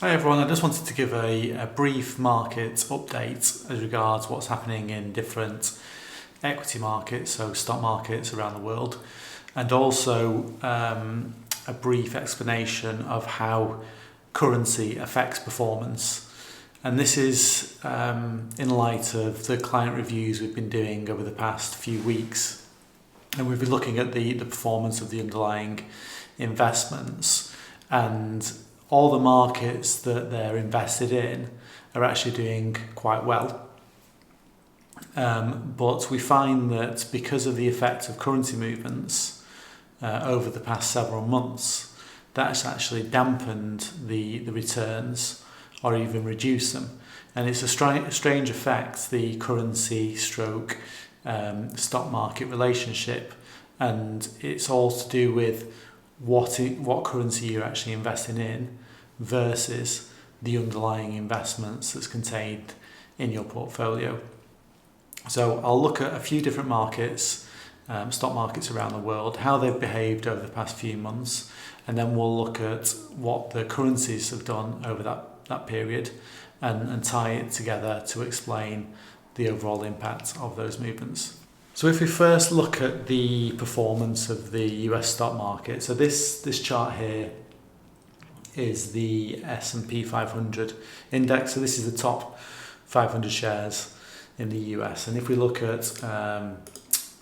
Hi everyone, I just wanted to give a brief market update as regards what's happening in different equity markets, so stock markets around the world, and also a brief explanation of how currency affects performance. And this is in light of the client reviews we've been doing over the past few weeks. And we've been looking at the performance of the underlying investments, and all the markets that they're invested in are actually doing quite well. But we find that because of the effect of currency movements over the past several months, that's actually dampened the returns or even reduced them. And it's a strange effect, the currency stroke stock market relationship. And it's all to do with what currency you're actually investing in versus the underlying investments that's contained in your portfolio. So I'll look at a few different markets, stock markets around the world, how they've behaved over the past few months, and then we'll look at what the currencies have done over that period and tie it together to explain the overall impact of those movements. So if we first look at the performance of the US stock market, so this chart here is the S&P 500 index. So this is the top 500 shares in the US. And if we look at a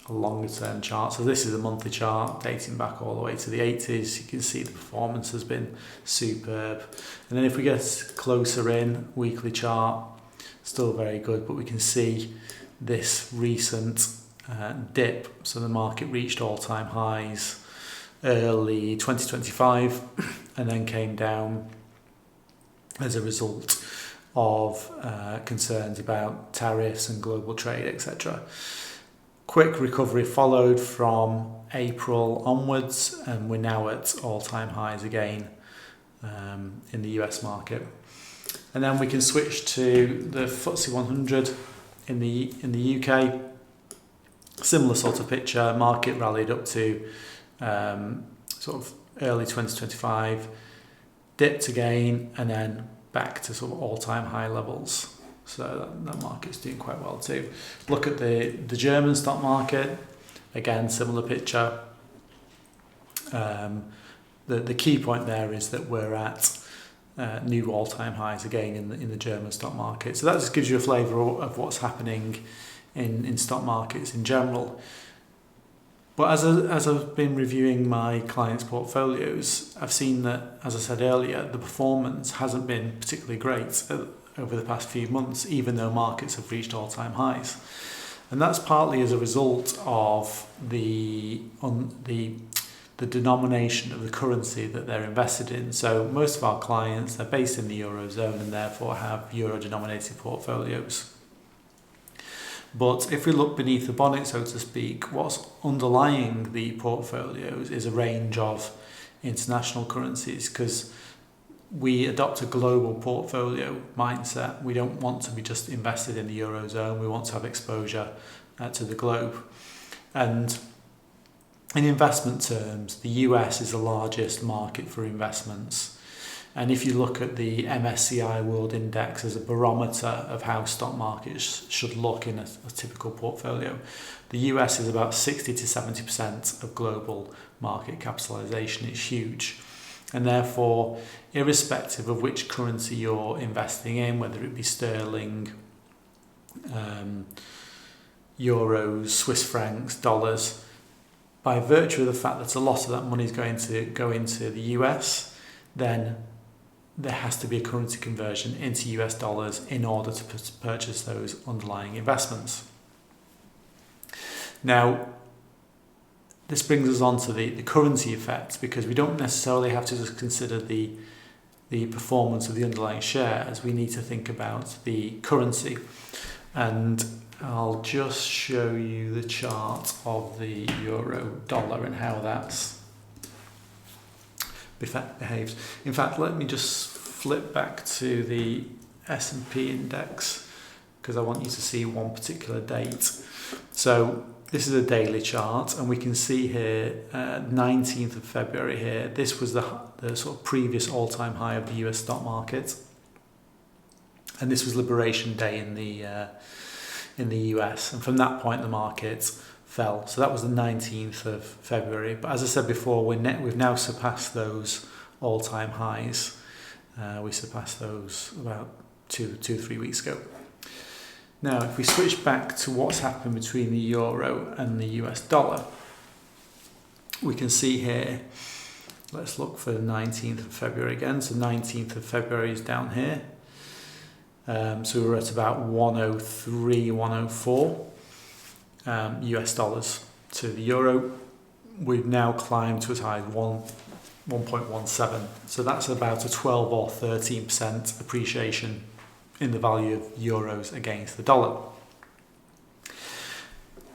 longer term chart, so this is a monthly chart dating back all the way to the 80s, you can see the performance has been superb. And then if we get closer in, weekly chart, still very good, but we can see this recent dip. So the market reached all-time highs early 2025 and then came down as a result of concerns about tariffs and global trade, etc. Quick recovery followed from April onwards, and we're now at all-time highs again in the US market. And then we can switch to the FTSE 100 in the UK. Similar sort of picture. Market rallied up to sort of early 2025, dipped again, and then back to sort of all-time high levels. So that market's doing quite well too. Look at the German stock market. Again, similar picture. The key point there is that we're at new all-time highs again in the German stock market. So that just gives you a flavour of what's happening in stock markets in general. But as I've been reviewing my clients' portfolios, I've seen that, as I said earlier, the performance hasn't been particularly great over the past few months, even though markets have reached all-time highs. And that's partly as a result of the denomination of the currency that they're invested in. So most of our clients, they're based in the Eurozone and therefore have euro-denominated portfolios. But if we look beneath the bonnet, so to speak, what's underlying the portfolios is a range of international currencies, because we adopt a global portfolio mindset. We don't want to be just invested in the Eurozone. We want to have exposure to the globe. And in investment terms, the US is the largest market for investments. And if you look at the MSCI World Index as a barometer of how stock markets should look in a typical portfolio, the US is about 60 to 70% of global market capitalization. It's huge. And therefore, irrespective of which currency you're investing in, whether it be sterling, euros, Swiss francs, dollars, by virtue of the fact that a lot of that money is going to go into the US, then there has to be a currency conversion into US dollars in order to purchase those underlying investments. Now, this brings us on to the currency effects, because we don't necessarily have to just consider the performance of the underlying shares. We need to think about the currency. And I'll just show you the chart of the euro dollar and how that's behaves. In fact, let me just flip back to the S&P index, because I want you to see one particular date. So this is a daily chart, and we can see here 19th of February here. This was the sort of previous all-time high of the US stock market, and this was Liberation Day in the US, and from that point the market fell. So that was the 19th of February. But as I said before, we've now surpassed those all-time highs. We surpassed those about 2-3 weeks ago. Now, if we switch back to what's happened between the euro and the US dollar, we can see here, let's look for the 19th of February again. So 19th of February is down here. So we were at about 103, 104 US dollars to the euro. We've now climbed to as high as 1.17. So that's about a 12 or 13% appreciation in the value of euros against the dollar.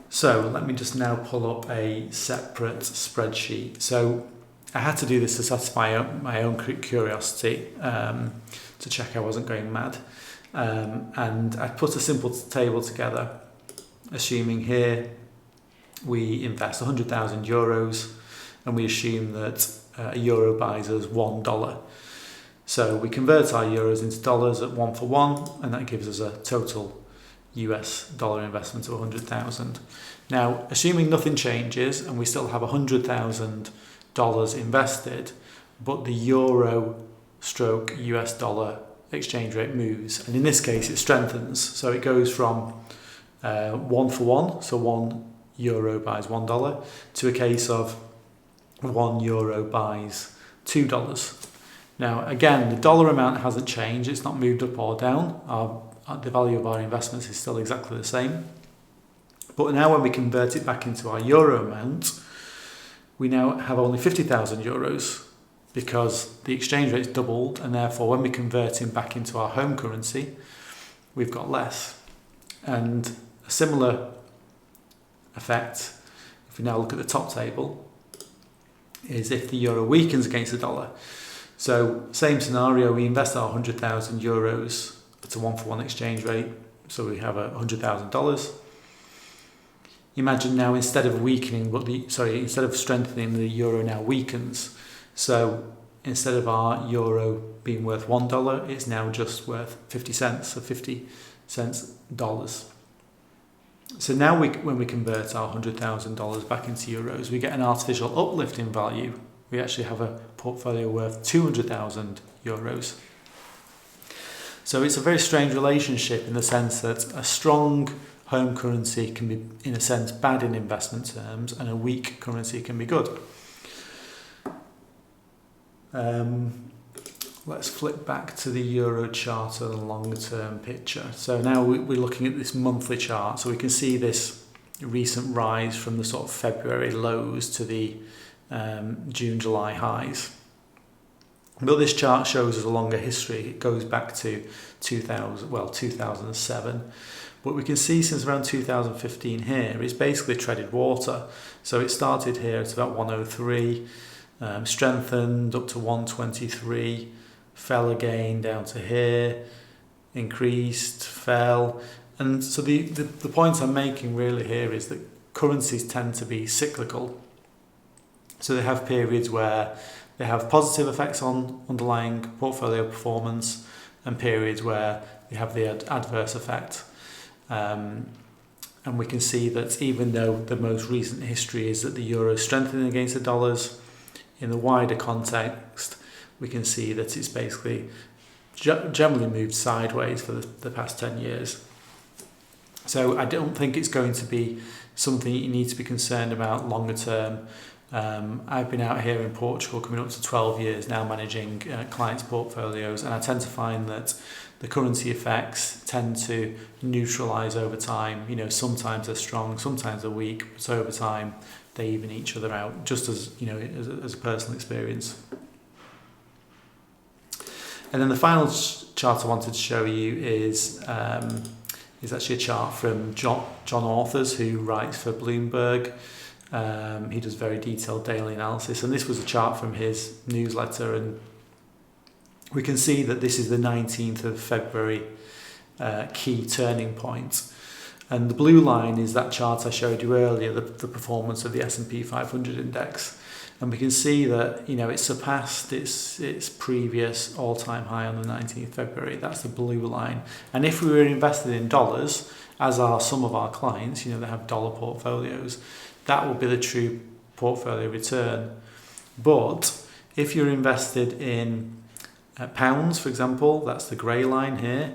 So let me just now pull up a separate spreadsheet. So I had to do this to satisfy my own curiosity, to check I wasn't going mad. And I put a simple table together, assuming here we invest 100,000 euros and we assume that a euro buys us $1. So we convert our euros into dollars at 1 for 1, and that gives us a total US dollar investment of 100,000. Now, assuming nothing changes and we still have $100,000 invested, but the euro stroke US dollar exchange rate moves, and in this case it strengthens. So it goes from 1 for 1, so 1 euro buys $1, to a case of 1 euro buys $2. Now, again, the dollar amount hasn't changed. It's not moved up or down. The value of our investments is still exactly the same. But now when we convert it back into our euro amount, we now have only 50,000 euros because the exchange rate's doubled, and therefore when we convert it back into our home currency, we've got less. And a similar effect, if we now look at the top table, is if the euro weakens against the dollar. So same scenario, we invest our 100,000 euros at a 1 for 1 exchange rate, so we have $100,000. Imagine now instead of strengthening, the euro now weakens. So instead of our euro being worth $1, it's now just worth 50 cents, so 50 cents dollars. So now when we convert our $100,000 back into euros, we get an artificial uplift in value. We actually have a portfolio worth 200,000 euros. So it's a very strange relationship in the sense that a strong home currency can be, in a sense, bad in investment terms, and a weak currency can be good. Let's flip back to the euro chart and the longer term picture. So now we're looking at this monthly chart, so we can see this recent rise from the sort of February lows to the June, July highs. But this chart shows us a longer history. It goes back to 2007. But we can see since around 2015 here, it's basically treaded water. So it started here at about 103, strengthened up to 123, fell again down to here, increased, fell. And so the point I'm making really here is that currencies tend to be cyclical. So they have periods where they have positive effects on underlying portfolio performance, and periods where they have the adverse effect. And we can see that even though the most recent history is that the euro is strengthening against the dollars, in the wider context, we can see that it's basically generally moved sideways for the past 10 years. So I don't think it's going to be something you need to be concerned about longer term. I've been out here in Portugal coming up to 12 years now managing clients' portfolios, and I tend to find that the currency effects tend to neutralise over time. You know, sometimes they're strong, sometimes they're weak, but over time they even each other out, just as, you know, as a personal experience. And then the final chart I wanted to show you is actually a chart from John Authors, who writes for Bloomberg. He does very detailed daily analysis, and this was a chart from his newsletter, and we can see that this is the 19th of February key turning point. And the blue line is that chart I showed you earlier, the performance of the S&P 500 index. And we can see that, it surpassed its previous all-time high on the 19th of February. That's the blue line. And if we were invested in dollars, as are some of our clients, they have dollar portfolios, that will be the true portfolio return. But if you're invested in pounds, for example, that's the grey line here,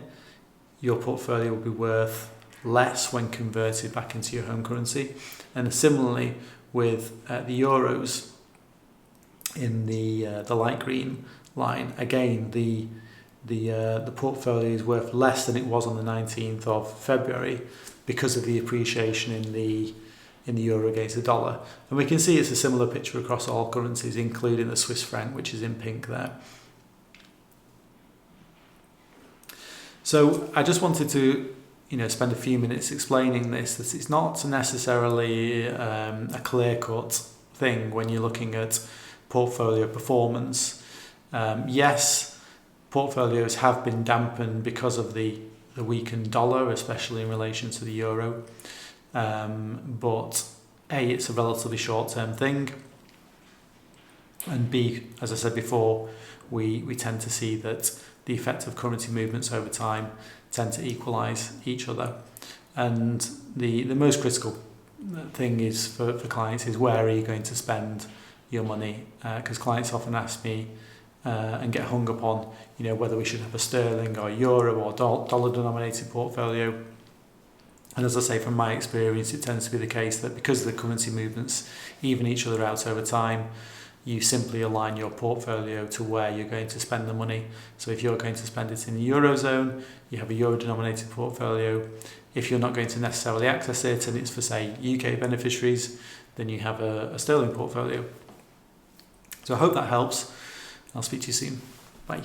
your portfolio will be worth less when converted back into your home currency. And similarly with the euros in the light green line, again the portfolio is worth less than it was on the 19th of February because of the appreciation in the euro against the dollar. And we can see it's a similar picture across all currencies, including the Swiss franc, which is in pink there. So I just wanted to spend a few minutes explaining this, that it's not necessarily a clear-cut thing when you're looking at portfolio performance. Yes, portfolios have been dampened because of the weakened dollar, especially in relation to the euro. But A, it's a relatively short-term thing, and B, as I said before, we tend to see that the effect of currency movements over time tend to equalise each other. And the most critical thing is for clients is, where are you going to spend your money? Because clients often ask me and get hung up on whether we should have a sterling or euro or dollar denominated portfolio. And as I say, from my experience, it tends to be the case that because the currency movements even each other out over time, you simply align your portfolio to where you're going to spend the money. So if you're going to spend it in the Eurozone, you have a euro-denominated portfolio. If you're not going to necessarily access it and it's for, say, UK beneficiaries, then you have a sterling portfolio. So I hope that helps. I'll speak to you soon. Bye.